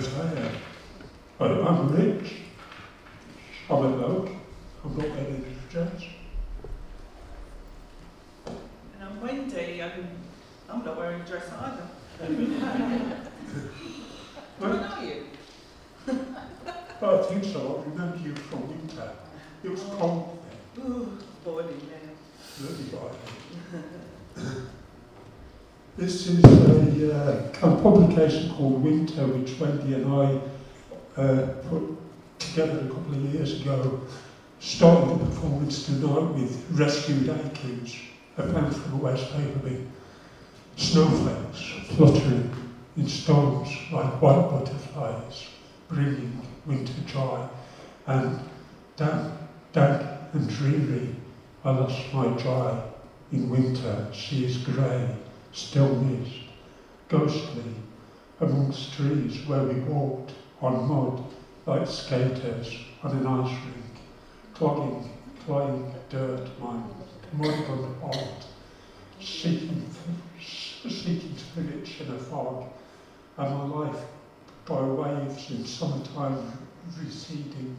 affair. I'm rich. I'm a bloke. I'm not getting dressed. And I'm Wendy, and I'm not wearing a dress either. Do I know you? I think so. I remember you from winter. It was cold then. Ooh, boiling now. Bloody boiling. This is a publication called Winter, which Wendy and I put together a couple of years ago, starting the performance tonight with Rescued Acres, a band from the West Paperby. Snowflakes fluttering in storms like white butterflies, bringing winter joy. And damp and dreary, I lost my joy in winter. She is grey, still mist, ghostly, amongst trees where we walked on mud like skaters on an ice rink, clogging dirt mine, moribund art, seeking spirits in a fog, and my life by waves in summertime receding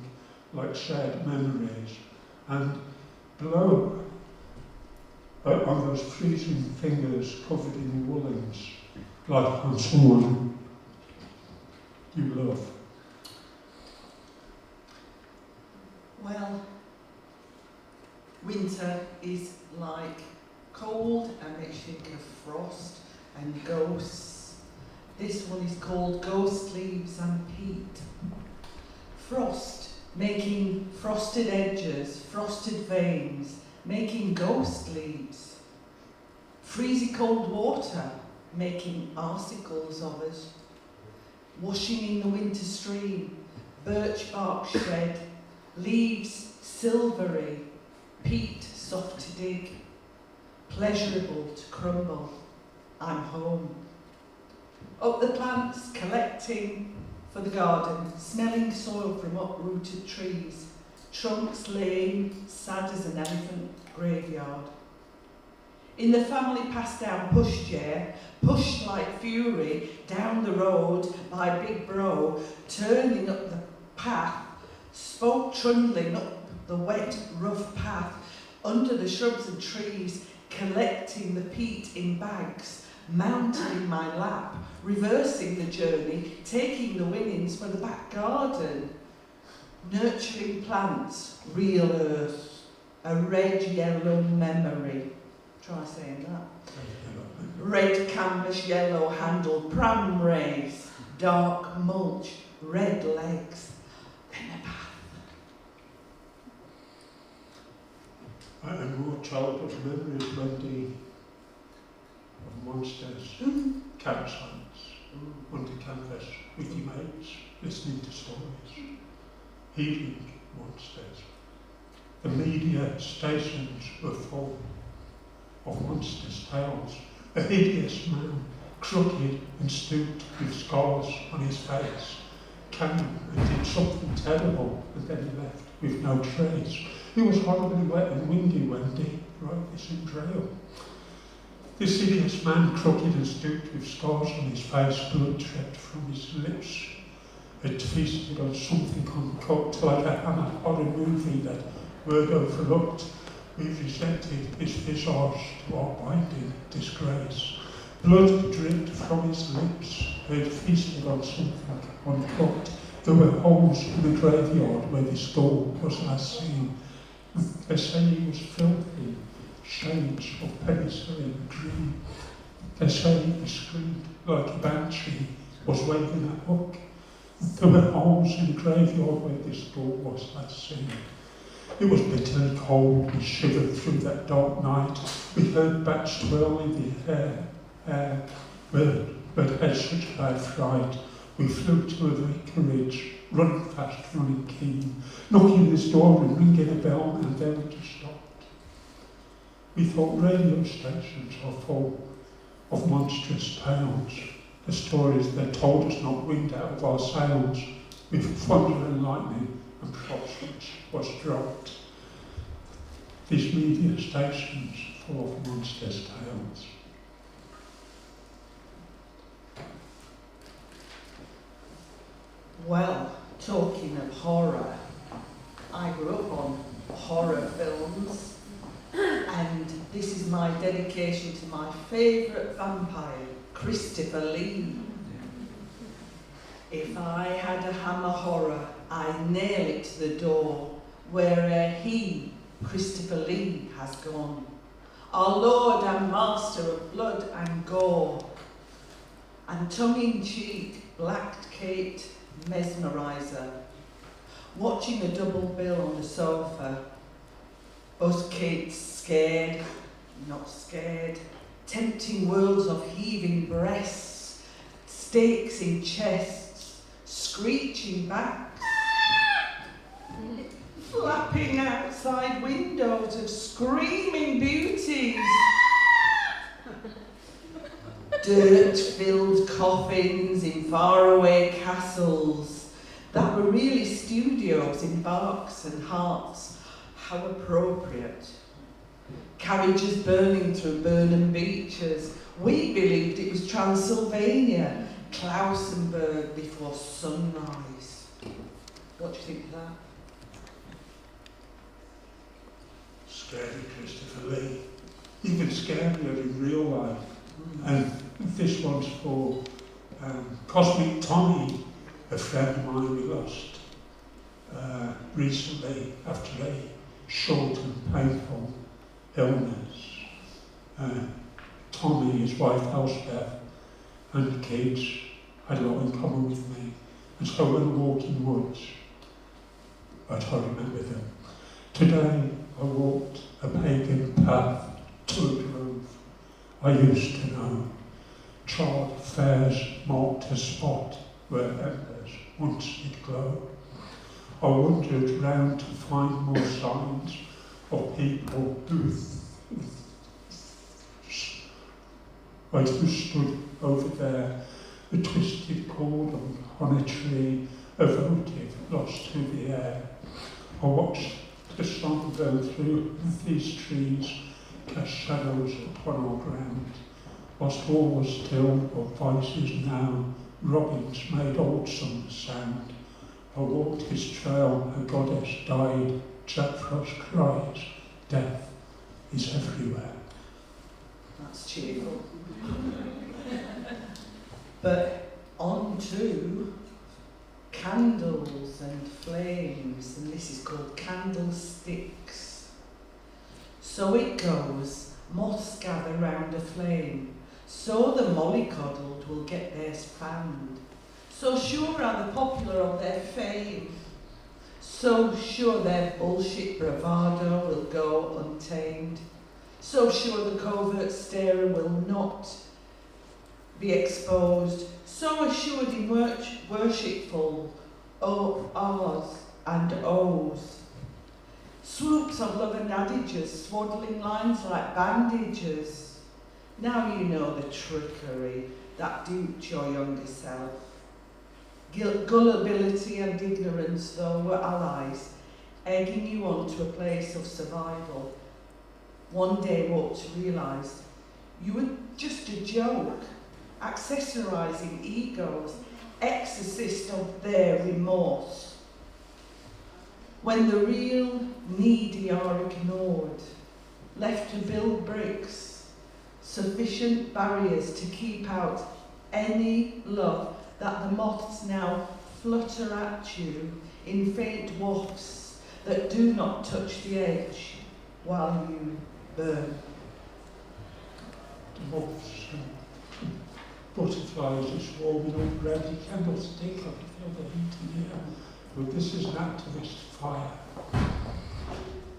like shared memories, and below on those freezing fingers covered in woolens, like on someone you love. Well, winter is like cold and makes you think of frost and ghosts. This one is called Ghost Leaves and Peat. Frost, making frosted edges, frosted veins, making ghost leaves. Freezy cold water, making icicles of us. Washing in the winter stream, birch bark shred, leaves silvery, peat soft to dig, pleasurable to crumble. I'm home. Up the plants, collecting for the garden, smelling soil from uprooted trees, trunks laying sad as an elephant graveyard. In the family passed down pushchair, pushed like fury down the road by Big Bro, turning up the path, spoke trundling up the wet, rough path, under the shrubs and trees, collecting the peat in bags, mounted in my lap, reversing the journey, taking the winnings for the back garden. Nurturing plants, real earth, a red-yellow memory. Try saying that. Red canvas, yellow handle, pram race, dark mulch, red legs, then a path. And more childhood memories, Wendy, of monsters, campsites, under canvas, with your mates, listening to stories, healing monsters. The media stations were full of monsters' tales. A hideous man, crooked and stooped with scars on his face, came and did something terrible, and then he left with no trace. It was horribly wet and windy, Wendy, wrote this in Trail. This hideous man, crooked and stooped with scars on his face, blood dripped from his lips, had feasted on something uncooked, like a Hammer horror movie that word overlooked. We resented his visage to our binding disgrace. Blood dripped from his lips, had feasted on something uncooked. There were holes in the graveyard where the skull was last seen. They say he was filthy, shades of penicillin green. They say he screamed like a banshee was waving a hook. There were holes in the graveyard where the skull was last seen. It was bitterly cold, we shivered through that dark night. We heard bats twirl in the air, but had such bad fright. We flew to a vicarage, running fast, running keen, knocking this door and ringing a bell, and then we just stopped. We thought radio stations are full of monstrous tales, the stories that told us not wind out of our sails, with thunder and lightning and prop switch was dropped. These media stations full of monsters' tales. Well, talking of horror, I grew up on horror films, and this is my dedication to my favourite vampire, Christopher Lee. If I had a hammer horror, I'd nail it to the door, where'er he, Christopher Lee, has gone. Our Lord and Master of blood and gore, and tongue-in-cheek, black-caped mesmeriser, watching a double bill on the sofa, us kids scared, not scared, tempting worlds of heaving breasts, stakes in chests, screeching backs, flapping outside windows of screaming beauties, dirt-filled coffins in faraway castles that were really studios in Berks and Herts. How appropriate. Carriages burning through Burnham beaches. We believed it was Transylvania, Klausenberg before sunrise. What do you think of that? Scary Christopher Lee. Even scarier in real life. And this one's for Cosmic Tommy, a friend of mine we lost recently after a short and painful illness. Tommy, his wife Elspeth, and the kids had a lot in common with me. And so when I walked in the woods, I try to remember them. Today I walked a pagan path to a grove I used to know. Charred fairs marked a spot where embers once did glow. I wandered round to find more signs of people who stood over there, the twisted cord on a tree, a votive lost to the air. I watched the sun go through these trees, cast shadows upon our ground, whilst all was still of voices now, robins made old summer sound. I walked his trail, a goddess died, Jack Frost cries, death is everywhere. That's cheerful. But on to candles and flames, and this is called candlesticks. So it goes, moths gather round a flame, so the mollycoddled will get theirs fanned. So sure are the popular of their fame, so sure their bullshit bravado will go untamed, so sure the covert starer will not be exposed, so assured in worshipful ahs and ohs. Swoops of love and adages, swaddling lines like bandages. Now you know the trickery that duped your younger self. Gullibility and ignorance, though, were allies, egging you on to a place of survival. One day woke to realise you were just a joke, accessorising egos, exorcist of their remorse. When the real needy are ignored, left to build bricks, sufficient barriers to keep out any love that the moths now flutter at you in faint wafts that do not touch the edge while you burn. The moths and butterflies are swarming up round the candlestick. I can feel the heat in here. But this is an activist fire.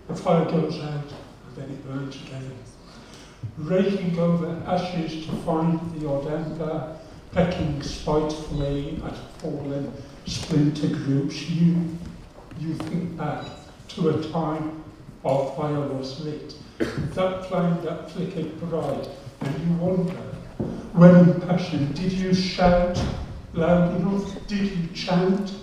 The fire goes out and then it burns again. Raking over ashes to find the odd ember, pecking spitefully at fallen splinter groups, you think back to a time our fire was lit, that flame that flickered bright, and you wonder, when in passion, did you shout loud enough? Did you chant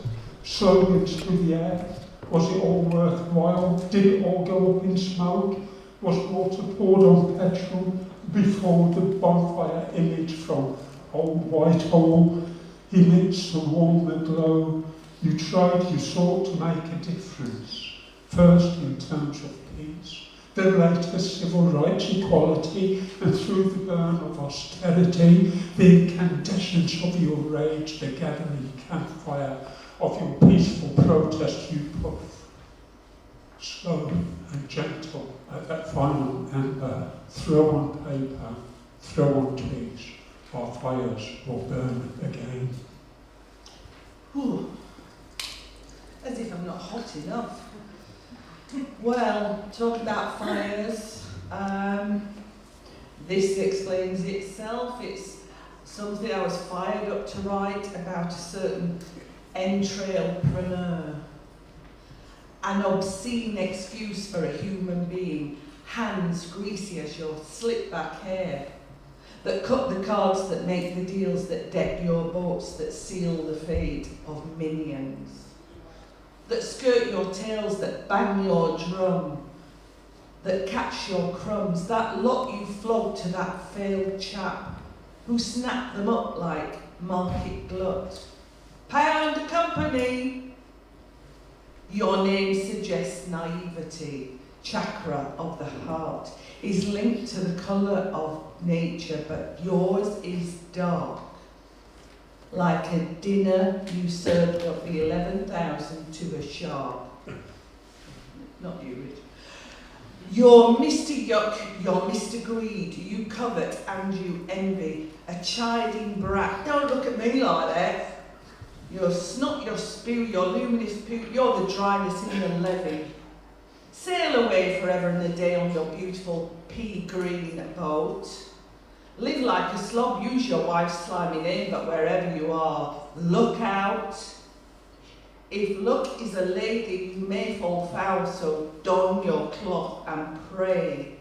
slogans through the air? Was it all worthwhile? Did it all go up in smoke? Was water poured on petrol before the bonfire image from Old Whitehall Amidst the warm aglow, you sought to make a difference, first in terms of peace, then later civil rights equality, and through the burn of austerity, the incandescence of your rage, the gathering campfire of your peaceful protest, you puff, slow and gentle at that final ember, throw on paper, throw on twigs, our fires will burn again. Whew. As if I'm not hot enough. Well, talk about fires. This explains itself. It's something I was fired up to write about a certain entrailpreneur. An obscene excuse for a human being, hands greasy as your slick-back hair, that cut the cards, that make the deals, that deck your boats, that seal the fate of minions, that skirt your tails, that bang your drum, that catch your crumbs, that lot you flog to that failed chap who snapped them up like market glut. Pound company! Your name suggests naivety, chakra of the heart, is linked to the colour of nature, but yours is dark, like a dinner you served up the 11,000 to a shark. Not you, Rich. You're Mr. Yuck, you're Mr. Greed, you covet and you envy, a chiding brat. Don't look at me like that. Your snot, your spew, your luminous poo, you're the dryness in the levee. Sail away forever and a day on your beautiful pea-green boat. Live like a slob, use your wife's slimy name, but wherever you are, look out. If luck is a lady, you may fall foul, so don your cloth and pray.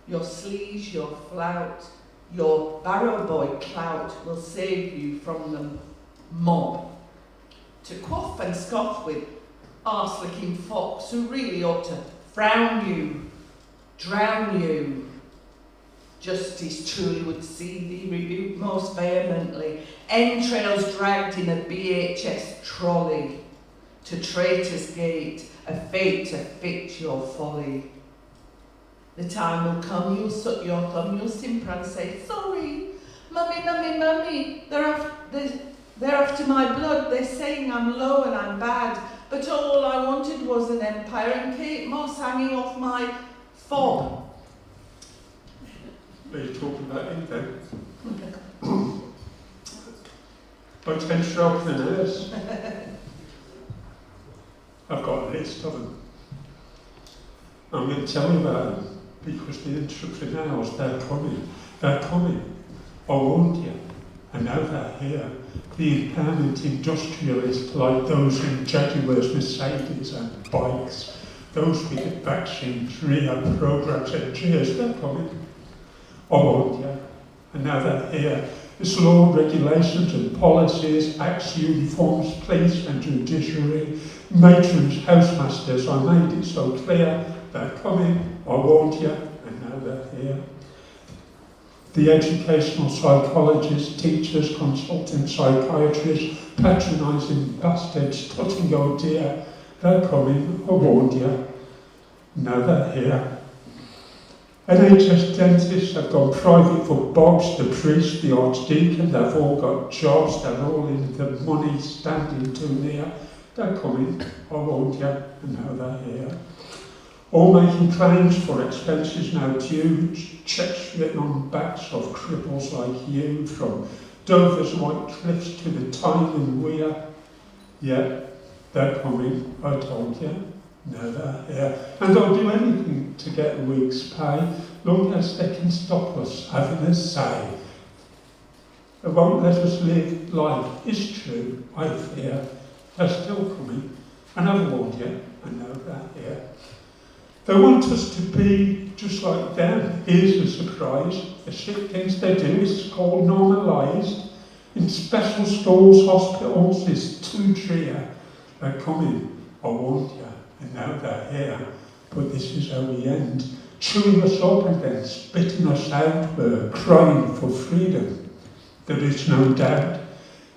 Your sleaze, your flout, your barrow boy clout will save you from the mob. To quaff and scoff with arse-licking fops who really ought to frown you, drown you. Justice truly would see thee rebuked most vehemently, entrails dragged in a BHS trolley, to Traitor's Gate, a fate to fit your folly. The time will come, you'll suck your thumb, you'll simper and say, sorry, mummy, mummy, mummy, they're after my blood, they're saying I'm low and I'm bad, but all I wanted was an empire and Kate Moss hanging off my fob. Are you talking about it then? Potential entrepreneurs. I've got a list of them. I'm going to tell you about them because the entrepreneurs, they're coming. They're coming. I warned you. And now they're here. The impairment industrialists like those in Jaguars, Mercedes and bikes, those with the vaccines, rehab programs and cheers, they're coming. I warned you. And now they're here. It's law, regulations and policies, acts, uniforms, police and judiciary, matrons, housemasters, I made it so clear, they're coming, I warned you, and now they're here. The educational psychologists, teachers, consultant psychiatrists, patronising bastards, tutting oh dear, they're coming, I warned you, now they're here. NHS dentists have gone private for Bobs, the priest, the archdeacon, they've all got jobs, they're all in the money standing too near. They're coming, I warned you, and now they're here. All making claims for expenses now due, cheques written on backs of cripples like you, from Dover's white cliffs to the Tyne Weir. Yeah, they're coming, I told you. No, they're here. And they'll do anything to get a week's pay, long as they can stop us having a say. They won't let us live life. It's true, I fear. They're still coming. And I've warned you, I know they're here. They want us to be just like them. Here's a surprise. The shit things they do is called normalised. In special schools, hospitals, it's too drear. They're coming, I warned you. And now they're here, but this is how we end. Chewing us up and then spitting us out, we're crying for freedom. there is no doubt.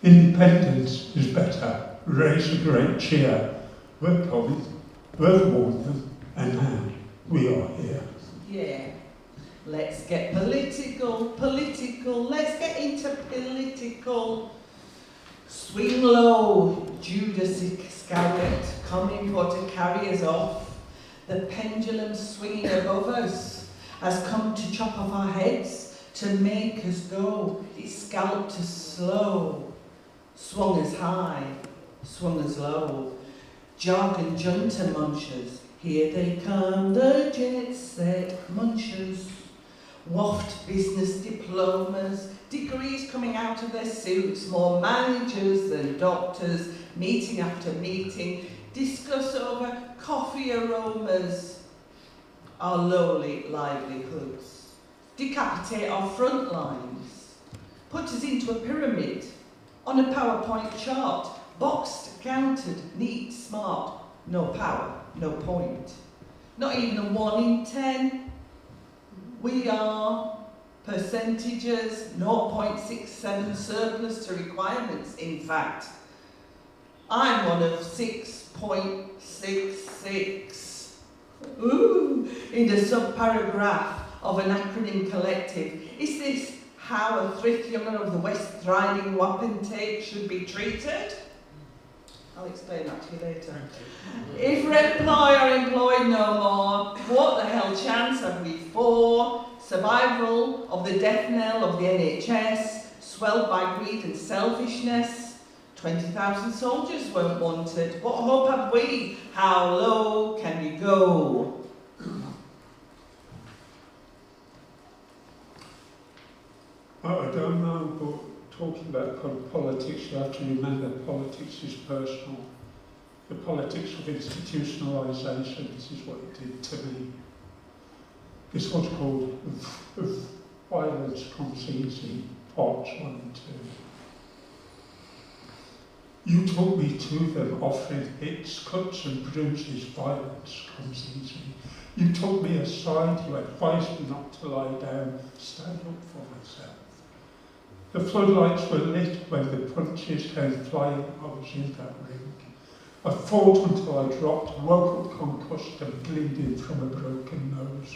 Independence is better. Raise a great cheer. Work on it, work warn them, and now we are here. Yeah. Let's get political, let's get into political. Swing low, Judas Iscariot, coming for to carry us off. The pendulum swinging above us has come to chop off our heads, to make us go. It scalped us slow, swung us high, swung us low. Jargon junta munchers, here they come, the jet set munchers. Waft business diplomas, degrees coming out of their suits, more managers than doctors, meeting after meeting, discuss over coffee aromas, our lowly livelihoods, decapitate our front lines, put us into a pyramid, on a PowerPoint chart, boxed, counted, neat, smart, no power, no point. Not even a 1 in 10. We are percentages, 0.67 surplus to requirements, in fact. I'm one of 6.66. Ooh, in the subparagraph of an acronym collective. Is this how a thrift younger of the West Riding Wapentake should be treated? I'll explain that to you later. If employ or employed no more, what the hell chance have we for survival of the death knell of the NHS, swelled by greed and selfishness? 20,000 soldiers weren't wanted. What hope have we? How low can we go? I don't know, but talking about politics, you have to remember politics is personal. The politics of institutionalisation, this is what it did to me. This was called Violence Comes Easy, Parts 1 and 2. You took me to them offering hits, cuts and bruises, violence comes easy. You took me aside, you advised me not to lie down, stand up for myself. The floodlights were lit when the punches came flying. I was in that ring. I fought until I dropped, woke up concussed and bleeding from a broken nose.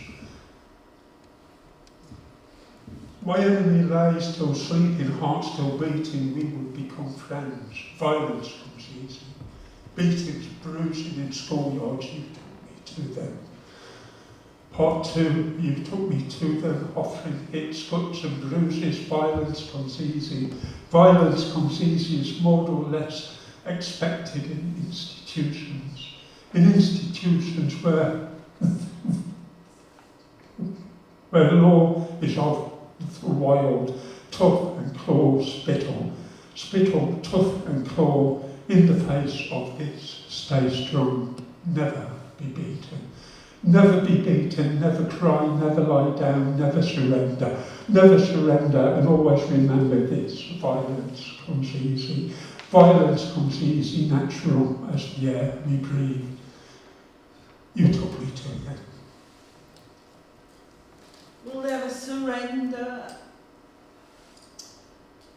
My enemy lay still sleeping, heart still beating, we would become friends. Violence comes easy. Beatings, bruising in schoolyards, you took me to them. Part 2, you took me to them, offering hits, cuts and bruises, violence comes easy. Violence comes easy is more or less expected in institutions. In institutions where law is of the wild, tough and claw, spittle, tough and claw, in the face of this, stay strong, never be beaten. Never be beaten, never cry, never lie down, never surrender. Never surrender, and always remember this, violence comes easy. Violence comes easy, natural as the air we breathe. You took me to them. We'll never surrender.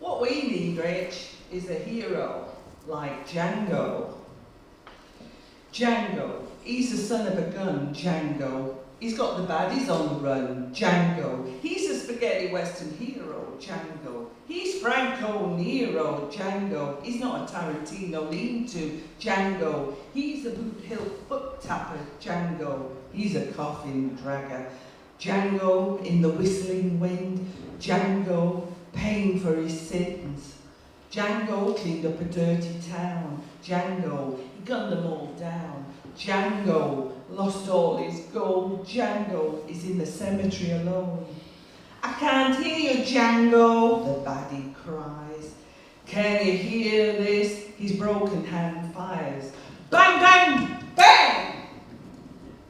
What we need, Rich, is a hero like Django. Django, he's the son of a gun, Django. He's got the baddies on the run, Django. He's a spaghetti western hero, Django. He's Franco Nero, Django. He's not a Tarantino lean-to, Django. He's a boot hill foot tapper, Django. He's a coffin dragger. Django in the whistling wind, Django paying for his sins. Django cleaned up a dirty town, Django, he gunned them all down. Django lost all his gold, Django is in the cemetery alone. I can't hear you, Django, the baddie cries. Can you hear this? His broken hand fires. Bang, bang, bang!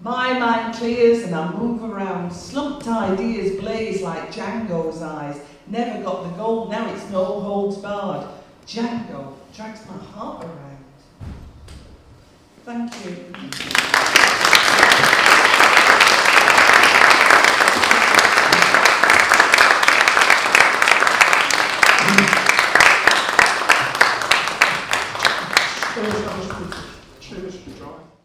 My mind clears and I move around. Slumped ideas blaze like Django's eyes. Never got the gold, now it's no holds barred. Django drags my heart around. Thank you. that was good. Cheers, John.